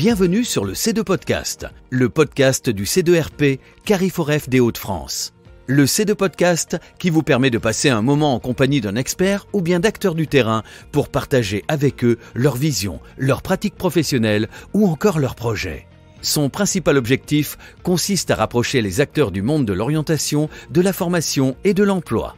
Bienvenue sur le C2 Podcast, le podcast du C2RP Carrefour des Hauts-de-France. Le C2 Podcast qui vous permet de passer un moment en compagnie d'un expert ou bien d'acteurs du terrain pour partager avec eux leur vision, leurs pratiques professionnelles ou encore leurs projets. Son principal objectif consiste à rapprocher les acteurs du monde de l'orientation, de la formation et de l'emploi.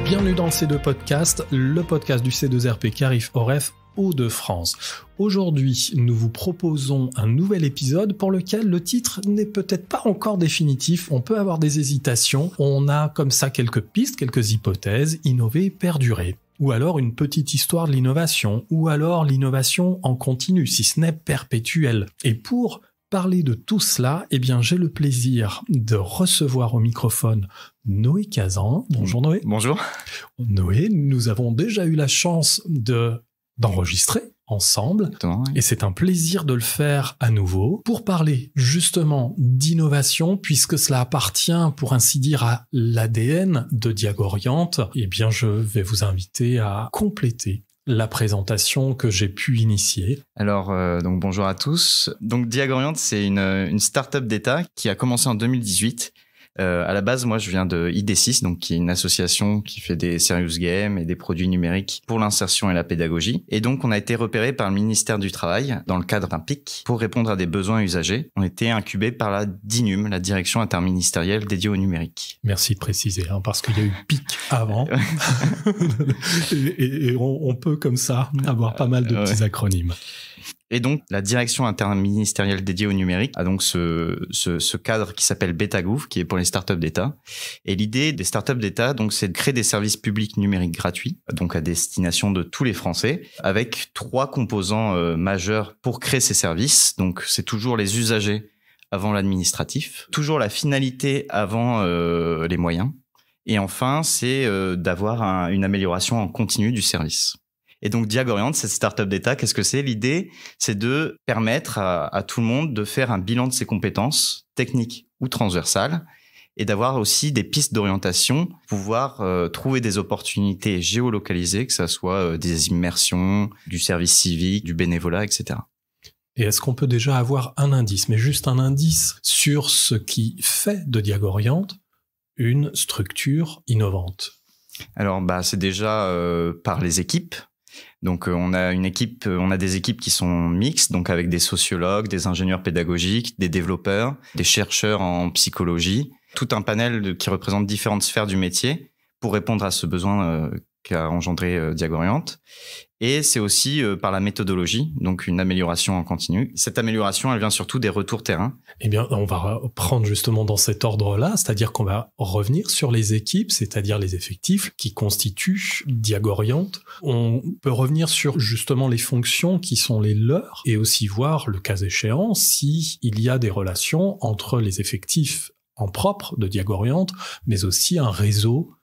Bienvenue dans le C2 Podcast, le podcast du C2RP Carrefour Hauts-de-France. Aujourd'hui, nous vous proposons un nouvel épisode pour lequel le titre n'est peut-être pas encore définitif. On peut avoir des hésitations. On a comme ça quelques pistes, quelques hypothèses, innover, perdurer. Ou alors une petite histoire de l'innovation. Ou alors l'innovation en continu, si ce n'est perpétuelle. Et pour parler de tout cela, eh bien, j'ai le plaisir de recevoir au microphone Noé Cazan. Bonjour Noé. Bonjour. Noé, nous avons déjà eu la chance d'enregistrer ensemble. Exactement, oui. Et c'est un plaisir de le faire à nouveau pour parler justement d'innovation puisque cela appartient pour ainsi dire à l'ADN de Diagoriant. Eh bien, je vais vous inviter à compléter la présentation que j'ai pu initier. Alors, donc bonjour à tous. Donc Diagoriant, c'est une start-up d'État qui a commencé en 2018. À la base, moi, je viens de ID6, donc qui est une association qui fait des serious games et des produits numériques pour l'insertion et la pédagogie. Et donc, on a été repéré par le ministère du Travail dans le cadre d'un PIC pour répondre à des besoins usagers. On était incubé par la DINUM, la direction interministérielle dédiée au numérique. Merci de préciser, parce qu'il y a eu PIC avant. et on peut comme ça avoir pas mal de petits acronymes. Et donc, la direction interministérielle dédiée au numérique a donc ce cadre qui s'appelle BETAGouv, qui est pour les startups d'État. Et l'idée des startups d'État, donc, c'est de créer des services publics numériques gratuits, donc à destination de tous les Français, avec 3 composants majeurs pour créer ces services. Donc, c'est toujours les usagers avant l'administratif, toujours la finalité avant les moyens. Et enfin, c'est d'avoir une amélioration en continu du service. Et donc Diagoriant, cette startup d'État, qu'est-ce que c'est? L'idée, c'est de permettre à tout le monde de faire un bilan de ses compétences techniques ou transversales et d'avoir aussi des pistes d'orientation, pouvoir trouver des opportunités géolocalisées, que ça soit des immersions, du service civique, du bénévolat, etc. Et est-ce qu'on peut déjà avoir un indice, mais juste un indice sur ce qui fait de Diagoriant une structure innovante? Alors, c'est déjà par les équipes. Donc on a des équipes qui sont mixtes, donc avec des sociologues, des ingénieurs pédagogiques, des développeurs, des chercheurs en psychologie, tout un panel qui représente différentes sphères du métier pour répondre à ce besoin qu'a engendré Diagoriant. Et c'est aussi par la méthodologie, donc une amélioration en continu. Cette amélioration, elle vient surtout des retours terrain. Eh bien, on va prendre justement dans cet ordre-là, c'est-à-dire qu'on va revenir sur les équipes, c'est-à-dire les effectifs qui constituent Diagoriant. On peut revenir sur justement les fonctions qui sont les leurs et aussi voir, le cas échéant, s'il y a des relations entre les effectifs en propre de Diagoriant, mais aussi un réseau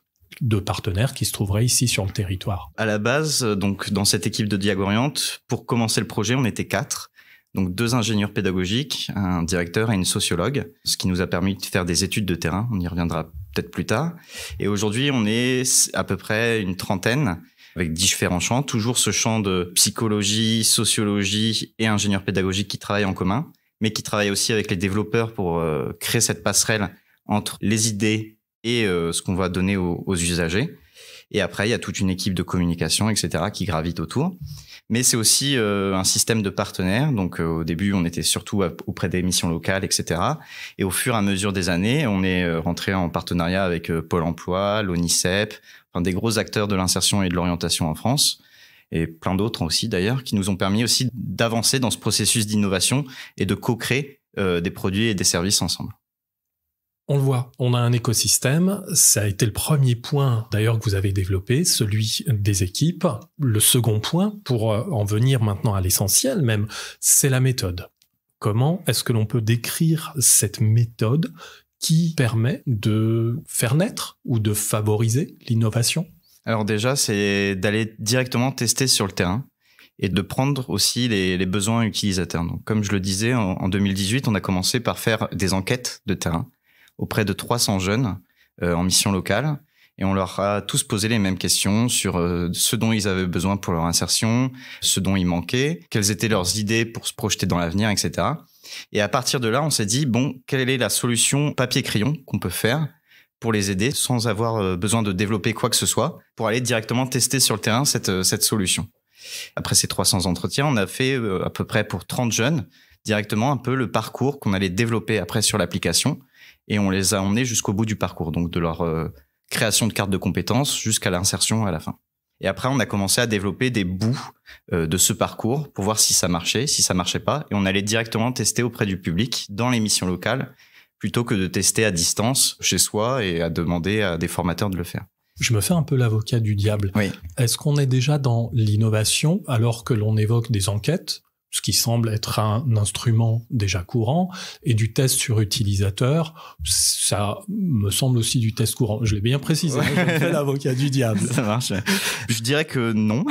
de partenaires qui se trouveraient ici sur le territoire. À la base, donc dans cette équipe de Diagoriant, pour commencer le projet, on était 4. Donc 2 ingénieurs pédagogiques, un directeur et une sociologue, ce qui nous a permis de faire des études de terrain. On y reviendra peut-être plus tard. Et aujourd'hui, on est à peu près une 30aine avec différents champs, toujours ce champ de psychologie, sociologie et ingénieurs pédagogiques qui travaillent en commun, mais qui travaillent aussi avec les développeurs pour créer cette passerelle entre les idées et ce qu'on va donner aux usagers. Et après, il y a toute une équipe de communication, etc., qui gravite autour. Mais c'est aussi un système de partenaires. Donc, au début, on était surtout auprès des missions locales, etc. Et au fur et à mesure des années, on est rentré en partenariat avec Pôle emploi, l'ONICEP, enfin, des gros acteurs de l'insertion et de l'orientation en France, et plein d'autres aussi d'ailleurs, qui nous ont permis aussi d'avancer dans ce processus d'innovation et de co-créer des produits et des services ensemble. On le voit, on a un écosystème, ça a été le premier point d'ailleurs que vous avez développé, celui des équipes. Le second point, pour en venir maintenant à l'essentiel même, c'est la méthode. Comment est-ce que l'on peut décrire cette méthode qui permet de faire naître ou de favoriser l'innovation? Alors déjà, c'est d'aller directement tester sur le terrain et de prendre aussi les besoins utilisateurs. Donc, comme je le disais, en 2018, on a commencé par faire des enquêtes de terrain auprès de 300 jeunes en mission locale. Et on leur a tous posé les mêmes questions sur ce dont ils avaient besoin pour leur insertion, ce dont il manquait, quelles étaient leurs idées pour se projeter dans l'avenir, etc. Et à partir de là, on s'est dit, bon, quelle est la solution papier-crayon qu'on peut faire pour les aider sans avoir besoin de développer quoi que ce soit, pour aller directement tester sur le terrain cette solution. Après ces 300 entretiens, on a fait à peu près pour 30 jeunes directement un peu le parcours qu'on allait développer après sur l'application, et on les a emmenés jusqu'au bout du parcours, donc de leur création de carte de compétences jusqu'à l'insertion à la fin. Et après, on a commencé à développer des bouts de ce parcours pour voir si ça marchait, si ça marchait pas, et on allait directement tester auprès du public dans les missions locales, plutôt que de tester à distance chez soi et à demander à des formateurs de le faire. Je me fais un peu l'avocat du diable. Oui. Est-ce qu'on est déjà dans l'innovation alors que l'on évoque des enquêtes, ce qui semble être un instrument déjà courant, et du test sur utilisateur, ça me semble aussi du test courant. Je l'ai bien précisé, ouais. Je me fais l'avocat du diable. Ça marche. Je dirais que non.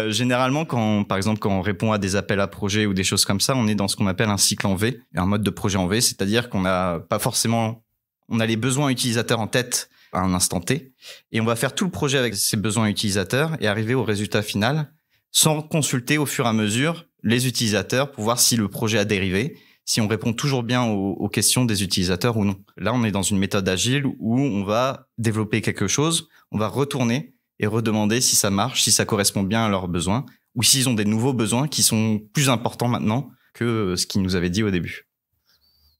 Généralement, par exemple, quand on répond à des appels à projets ou des choses comme ça, on est dans ce qu'on appelle un cycle en V, un mode de projet en V, c'est-à-dire qu'on n'a pas forcément... On a les besoins utilisateurs en tête à un instant T, et on va faire tout le projet avec ces besoins utilisateurs et arriver au résultat final sans consulter au fur et à mesure les utilisateurs pour voir si le projet a dérivé, si on répond toujours bien aux questions des utilisateurs ou non. Là, on est dans une méthode agile où on va développer quelque chose, on va retourner et redemander si ça marche, si ça correspond bien à leurs besoins, ou s'ils ont des nouveaux besoins qui sont plus importants maintenant que ce qu'ils nous avaient dit au début.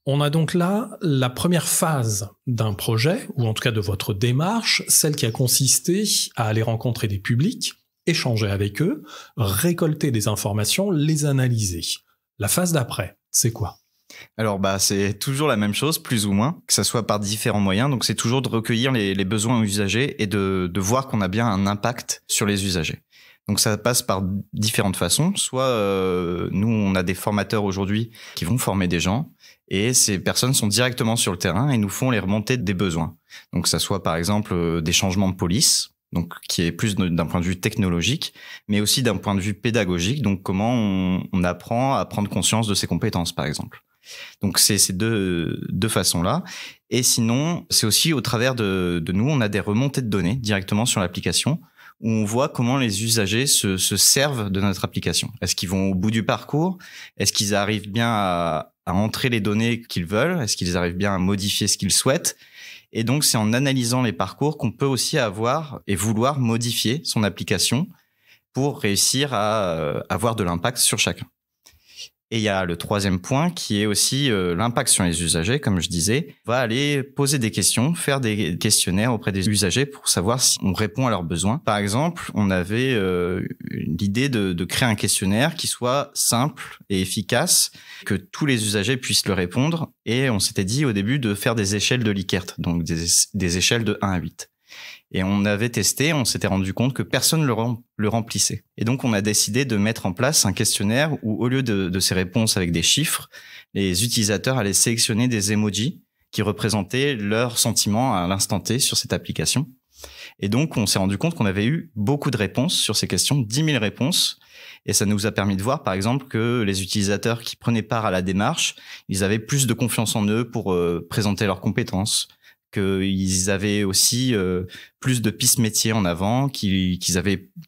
On a donc là la première phase d'un projet, ou en tout cas de votre démarche, celle qui a consisté à aller rencontrer des publics, échanger avec eux, récolter des informations, les analyser. La phase d'après, c'est quoi ? Alors c'est toujours la même chose, plus ou moins, que ça soit par différents moyens. Donc c'est toujours de recueillir les besoins usagers et de voir qu'on a bien un impact sur les usagers. Donc ça passe par différentes façons. Soit nous, on a des formateurs aujourd'hui qui vont former des gens, et ces personnes sont directement sur le terrain et nous font les remontées des besoins. Donc ça soit par exemple des changements de police, donc qui est plus d'un point de vue technologique, mais aussi d'un point de vue pédagogique, donc comment on apprend à prendre conscience de ses compétences, par exemple. Donc c'est ces deux façons-là. Et sinon, c'est aussi au travers de nous, on a des remontées de données directement sur l'application, où on voit comment les usagers se servent de notre application. Est-ce qu'ils vont au bout du parcours ? Est-ce qu'ils arrivent bien à entrer les données qu'ils veulent ? Est-ce qu'ils arrivent bien à modifier ce qu'ils souhaitent ? Et donc, c'est en analysant les parcours qu'on peut aussi avoir et vouloir modifier son application pour réussir à avoir de l'impact sur chacun. Et il y a le troisième point qui est aussi l'impact sur les usagers, comme je disais. On va aller poser des questions, faire des questionnaires auprès des usagers pour savoir si on répond à leurs besoins. Par exemple, on avait l'idée de créer un questionnaire qui soit simple et efficace, que tous les usagers puissent le répondre. Et on s'était dit au début de faire des échelles de Likert, donc des échelles de 1 à 8. Et on avait testé, on s'était rendu compte que personne le remplissait. Et donc, on a décidé de mettre en place un questionnaire où, au lieu de ces réponses avec des chiffres, les utilisateurs allaient sélectionner des emojis qui représentaient leurs sentiments à l'instant T sur cette application. Et donc, on s'est rendu compte qu'on avait eu beaucoup de réponses sur ces questions, 10 000 réponses. Et ça nous a permis de voir, par exemple, que les utilisateurs qui prenaient part à la démarche, ils avaient plus de confiance en eux pour présenter leurs compétences, qu'ils avaient aussi plus de pistes métiers en avant qu'ils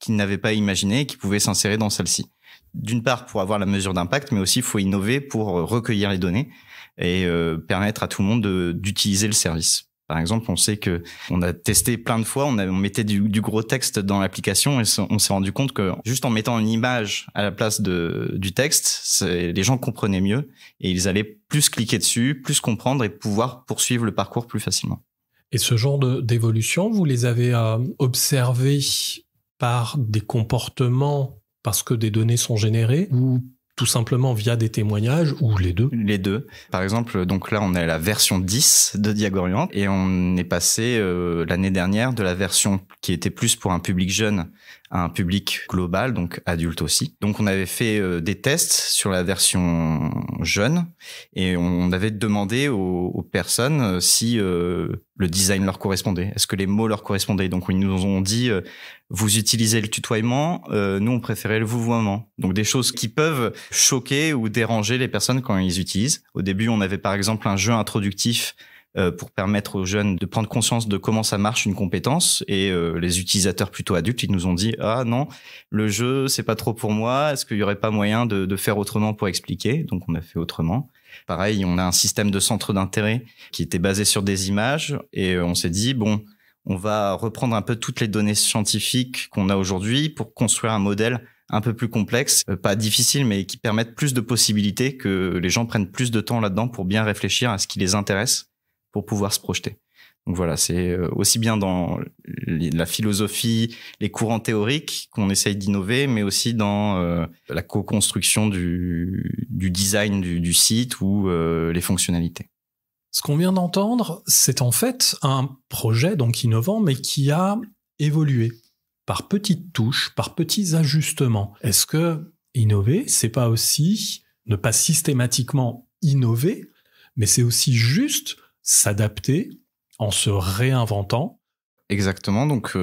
n'avaient pas imaginé et qui pouvaient s'insérer dans celle-ci. D'une part, pour avoir la mesure d'impact, mais aussi il faut innover pour recueillir les données et permettre à tout le monde d'utiliser le service. Par exemple, on sait que on a testé plein de fois, on mettait du gros texte dans l'application et on s'est rendu compte que juste en mettant une image à la place du texte, les gens comprenaient mieux et ils allaient plus cliquer dessus, plus comprendre et pouvoir poursuivre le parcours plus facilement. Et ce genre d'évolution, vous les avez observés par des comportements parce que des données sont générées ou tout simplement via des témoignages ou les deux ? Les deux. Par exemple, donc là, on est à la version 10 de Diagoriante et on est passé l'année dernière de la version qui était plus pour un public jeune à un public global, donc adulte aussi. Donc on avait fait des tests sur la version jeune et on avait demandé aux personnes si le design leur correspondait. Est-ce que les mots leur correspondaient ? Donc ils nous ont dit vous utilisez le tutoiement, nous on préférait le vouvoiement. Donc des choses qui peuvent choquer ou déranger les personnes quand ils utilisent. Au début, on avait par exemple un jeu introductif pour permettre aux jeunes de prendre conscience de comment ça marche une compétence. Et les utilisateurs plutôt adultes, ils nous ont dit « Ah non, le jeu, c'est pas trop pour moi. Est-ce qu'il y aurait pas moyen de faire autrement pour expliquer ?» Donc, on a fait autrement. Pareil, on a un système de centre d'intérêt qui était basé sur des images et on s'est dit « Bon, on va reprendre un peu toutes les données scientifiques qu'on a aujourd'hui pour construire un modèle un peu plus complexe, pas difficile, mais qui permette plus de possibilités, que les gens prennent plus de temps là-dedans pour bien réfléchir à ce qui les intéresse pour pouvoir se projeter. » Donc voilà, c'est aussi bien dans la philosophie, les courants théoriques qu'on essaye d'innover, mais aussi dans la co-construction du design du site ou les fonctionnalités. Ce qu'on vient d'entendre, c'est en fait un projet donc innovant, mais qui a évolué par petites touches, par petits ajustements. Est-ce que innover, c'est pas aussi ne pas systématiquement innover, mais c'est aussi juste s'adapter en se réinventant? Exactement. Donc,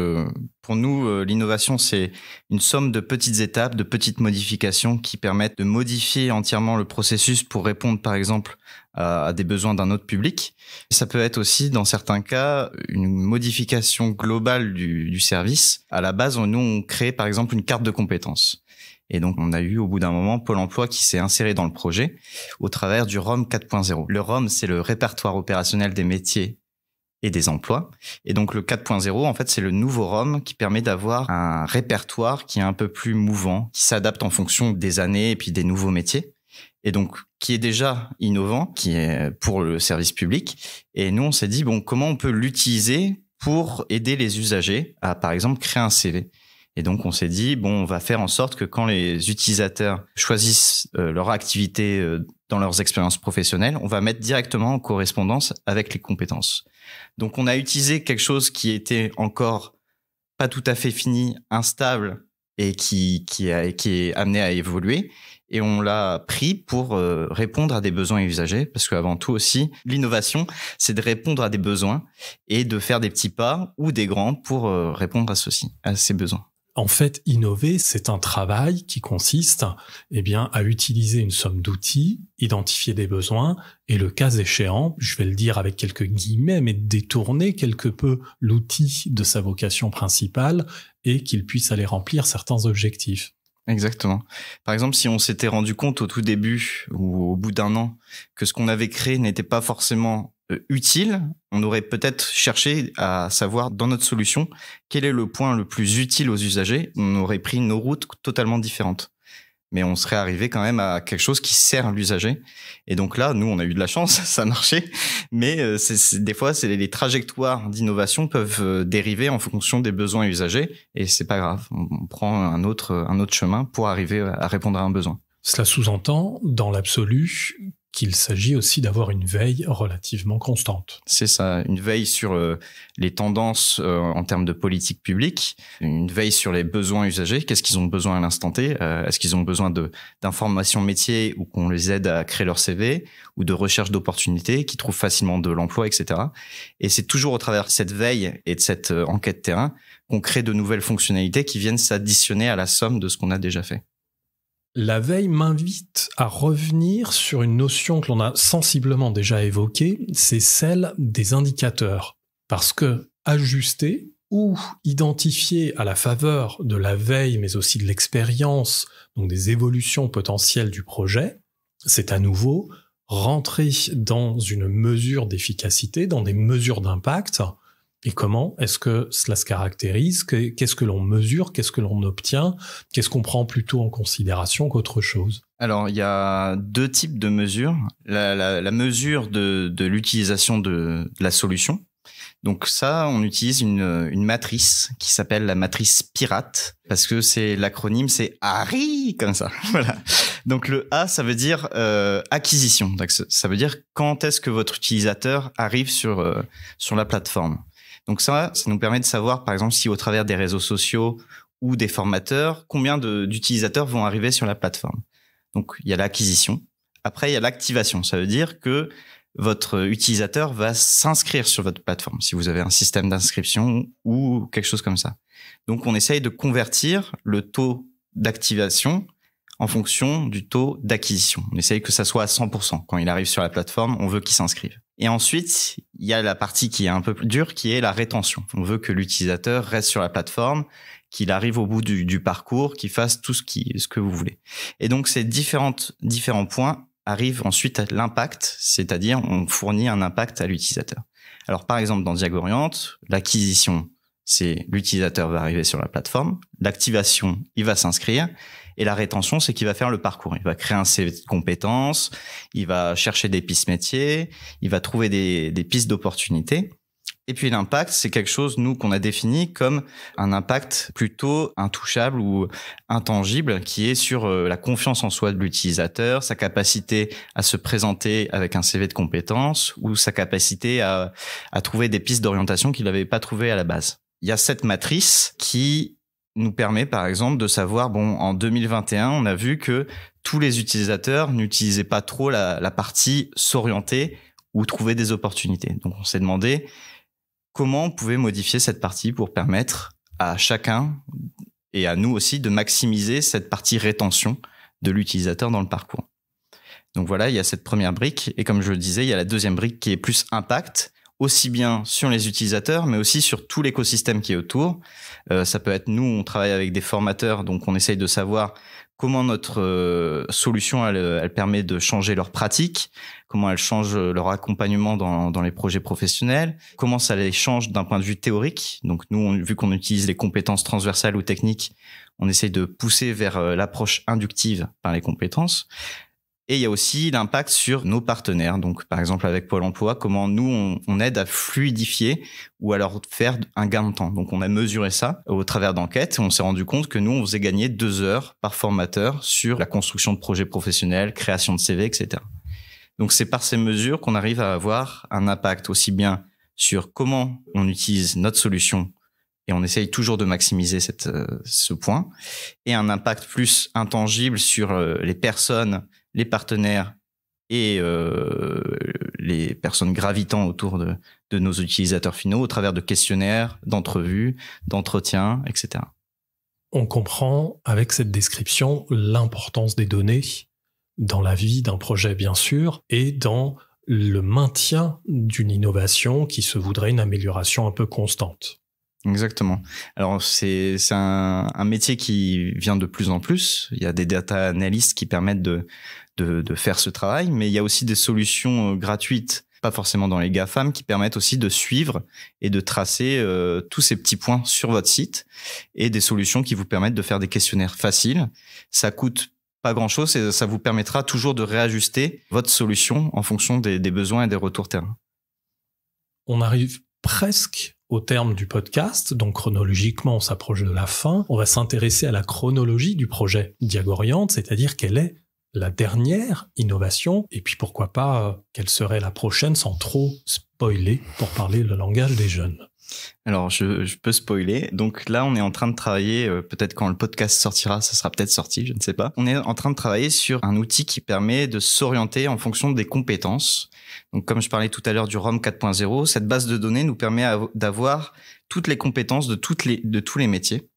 pour nous, l'innovation, c'est une somme de petites étapes, de petites modifications qui permettent de modifier entièrement le processus pour répondre, par exemple, à des besoins d'un autre public. Ça peut être aussi, dans certains cas, une modification globale du service. À la base, nous, on crée, par exemple, une carte de compétences. Et donc, on a eu, au bout d'un moment, Pôle emploi qui s'est inséré dans le projet au travers du ROM 4.0. Le ROM, c'est le répertoire opérationnel des métiers et des emplois. Et donc, le 4.0, en fait, c'est le nouveau ROM qui permet d'avoir un répertoire qui est un peu plus mouvant, qui s'adapte en fonction des années et puis des nouveaux métiers. Et donc, qui est déjà innovant, qui est pour le service public. Et nous, on s'est dit, bon, comment on peut l'utiliser pour aider les usagers à, par exemple, créer un CV? Et donc, on s'est dit, bon, on va faire en sorte que quand les utilisateurs choisissent leur activité dans leurs expériences professionnelles, on va mettre directement en correspondance avec les compétences. Donc, on a utilisé quelque chose qui était encore pas tout à fait fini, instable et qui est amené à évoluer. Et on l'a pris pour répondre à des besoins usagers, parce qu'avant tout aussi, l'innovation, c'est de répondre à des besoins et de faire des petits pas ou des grands pour répondre à ces besoins. En fait, innover, c'est un travail qui consiste à utiliser une somme d'outils, identifier des besoins et le cas échéant, je vais le dire avec quelques guillemets, mais détourner quelque peu l'outil de sa vocation principale et qu'il puisse aller remplir certains objectifs. Exactement. Par exemple, si on s'était rendu compte au tout début ou au bout d'un an que ce qu'on avait créé n'était pas forcément utile, on aurait peut-être cherché à savoir dans notre solution quel est le point le plus utile aux usagers. On aurait pris nos routes totalement différentes. Mais on serait arrivé quand même à quelque chose qui sert l'usager. Et donc là, nous, on a eu de la chance, ça marchait. Mais des fois, les trajectoires d'innovation peuvent dériver en fonction des besoins usagers. Et c'est pas grave. On prend un autre chemin pour arriver à répondre à un besoin. Cela sous-entend, dans l'absolu, qu'il s'agit aussi d'avoir une veille relativement constante. C'est ça, une veille sur les tendances en termes de politique publique, une veille sur les besoins usagers, qu'est-ce qu'ils ont besoin à l'instant T, est-ce qu'ils ont besoin d'informations métiers ou qu'on les aide à créer leur CV, ou de recherche d'opportunités, qui trouvent facilement de l'emploi, etc. Et c'est toujours au travers de cette veille et de cette enquête terrain qu'on crée de nouvelles fonctionnalités qui viennent s'additionner à la somme de ce qu'on a déjà fait. La veille m'invite à revenir sur une notion que l'on a sensiblement déjà évoquée, c'est celle des indicateurs. Parce que ajuster ou identifier à la faveur de la veille, mais aussi de l'expérience, donc des évolutions potentielles du projet, c'est à nouveau rentrer dans une mesure d'efficacité, dans des mesures d'impact. Et comment est-ce que cela se caractérise? Qu'est-ce que l'on mesure? Qu'est-ce que l'on obtient? Qu'est-ce qu'on prend plutôt en considération qu'autre chose? Alors, il y a deux types de mesures. La mesure de l'utilisation de la solution. Donc ça, on utilise une matrice qui s'appelle la matrice pirate, parce que l'acronyme, c'est ARI, comme ça. Voilà. Donc le A, ça veut dire acquisition. Donc, ça veut dire quand est-ce que votre utilisateur arrive sur la plateforme. Donc ça nous permet de savoir, par exemple, si au travers des réseaux sociaux ou des formateurs, combien d'utilisateurs vont arriver sur la plateforme. Donc, il y a l'acquisition. Après, il y a l'activation. Ça veut dire que votre utilisateur va s'inscrire sur votre plateforme, si vous avez un système d'inscription ou quelque chose comme ça. Donc, on essaye de convertir le taux d'activation en fonction du taux d'acquisition. On essaye que ça soit à 100%. Quand il arrive sur la plateforme, on veut qu'il s'inscrive. Et ensuite, il y a la partie qui est un peu plus dure, qui est la rétention. On veut que l'utilisateur reste sur la plateforme, qu'il arrive au bout du parcours, qu'il fasse tout ce que vous voulez. Et donc, ces différents points arrivent ensuite à l'impact, c'est-à-dire on fournit un impact à l'utilisateur. Alors, par exemple, dans Diagorient, l'acquisition, c'est l'utilisateur va arriver sur la plateforme, l'activation, il va s'inscrire, et la rétention, c'est qu'il va faire le parcours. Il va créer un CV de compétences, il va chercher des pistes métiers, il va trouver des pistes d'opportunités. Et puis l'impact, c'est quelque chose, nous, qu'on a défini comme un impact plutôt intouchable ou intangible, qui est sur la confiance en soi de l'utilisateur, sa capacité à se présenter avec un CV de compétences ou sa capacité à trouver des pistes d'orientation qu'il n'avait pas trouvées à la base. Il y a cette matrice qui nous permet, par exemple, de savoir, en 2021, on a vu que tous les utilisateurs n'utilisaient pas trop la partie s'orienter ou trouver des opportunités. Donc, on s'est demandé comment on pouvait modifier cette partie pour permettre à chacun et à nous aussi de maximiser cette partie rétention de l'utilisateur dans le parcours. Donc voilà, il y a cette première brique. Et comme je le disais, il y a la deuxième brique qui est plus impact, aussi bien sur les utilisateurs, mais aussi sur tout l'écosystème qui est autour. Ça peut être, nous, on travaille avec des formateurs, donc on essaye de savoir comment notre solution, elle permet de changer leurs pratiques, comment elle change leur accompagnement dans les projets professionnels, comment ça les change d'un point de vue théorique. Donc nous, vu qu'on utilise les compétences transversales ou techniques, on essaye de pousser vers l'approche inductive par les compétences. Et il y a aussi l'impact sur nos partenaires. Donc, par exemple, avec Pôle emploi, comment nous, on aide à fluidifier ou à leur faire un gain de temps. Donc, on a mesuré ça au travers d'enquêtes. On s'est rendu compte que nous, on faisait gagner 2 heures par formateur sur la construction de projets professionnels, création de CV, etc. Donc, c'est par ces mesures qu'on arrive à avoir un impact aussi bien sur comment on utilise notre solution, et on essaye toujours de maximiser ce point, et un impact plus intangible sur les personnes, les partenaires et les personnes gravitant autour de nos utilisateurs finaux au travers de questionnaires, d'entrevues, d'entretiens, etc. On comprend avec cette description l'importance des données dans la vie d'un projet, bien sûr, et dans le maintien d'une innovation qui se voudrait une amélioration un peu constante. Exactement. Alors c'est un métier qui vient de plus en plus. Il y a des data analystes qui permettent de faire ce travail, mais il y a aussi des solutions gratuites, pas forcément dans les GAFAM, qui permettent aussi de suivre et de tracer tous ces petits points sur votre site, et des solutions qui vous permettent de faire des questionnaires faciles. Ça coûte pas grand-chose et ça vous permettra toujours de réajuster votre solution en fonction des besoins et des retours terrain. On arrive presque au terme du podcast, donc chronologiquement on s'approche de la fin. On va s'intéresser à la chronologie du projet Diagorient, c'est-à-dire quelle est la dernière innovation, et puis pourquoi pas quelle serait la prochaine sans trop spoiler pour parler le langage des jeunes. Alors je peux spoiler. Donc là on est en train de travailler, peut-être quand le podcast sortira, ça sera peut-être sorti, je ne sais pas. On est en train de travailler sur un outil qui permet de s'orienter en fonction des compétences. Donc comme je parlais tout à l'heure du ROM 4.0, cette base de données nous permet d'avoir toutes les compétences de tous les métiers.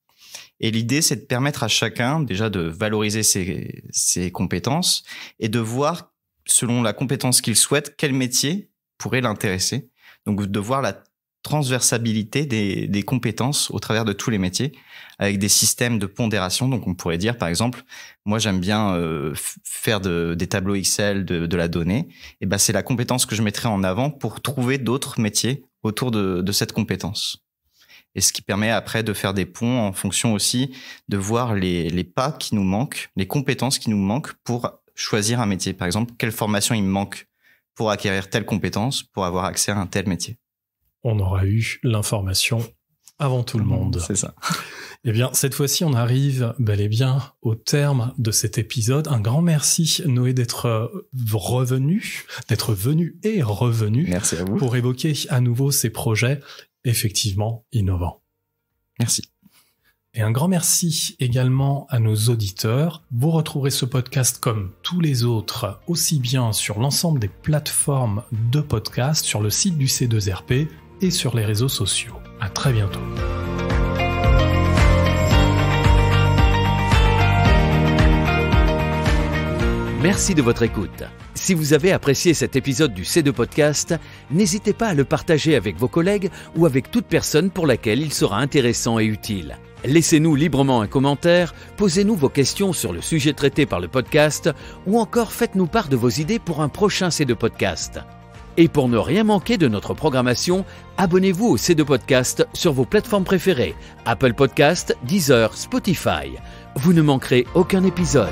Et l'idée, c'est de permettre à chacun déjà de valoriser ses compétences et de voir, selon la compétence qu'il souhaite, quel métier pourrait l'intéresser. Donc de voir la transversabilité des compétences au travers de tous les métiers, avec des systèmes de pondération. Donc on pourrait dire, par exemple, moi j'aime bien faire des tableaux Excel de la donnée. Et ben c'est la compétence que je mettrai en avant pour trouver d'autres métiers autour de cette compétence. Et ce qui permet après de faire des ponts en fonction aussi de voir les pas qui nous manquent, les compétences qui nous manquent pour choisir un métier. Par exemple, quelle formation il me manque pour acquérir telle compétence, pour avoir accès à un tel métier. On aura eu l'information avant tout le monde. C'est ça. Eh bien, cette fois-ci, on arrive bel et bien au terme de cet épisode. Un grand merci, Noé, d'être venu et revenu. Merci à vous. Pour évoquer à nouveau ces projets effectivement innovants. Merci. Et un grand merci également à nos auditeurs. Vous retrouverez ce podcast comme tous les autres, aussi bien sur l'ensemble des plateformes de podcast, sur le site du C2RP et sur les réseaux sociaux. À très bientôt. Merci de votre écoute. Si vous avez apprécié cet épisode du C2 Podcast, n'hésitez pas à le partager avec vos collègues ou avec toute personne pour laquelle il sera intéressant et utile. Laissez-nous librement un commentaire, posez-nous vos questions sur le sujet traité par le podcast ou encore faites-nous part de vos idées pour un prochain C2 Podcast. Et pour ne rien manquer de notre programmation, abonnez-vous au C2 Podcast sur vos plateformes préférées, Apple Podcast, Deezer, Spotify. Vous ne manquerez aucun épisode.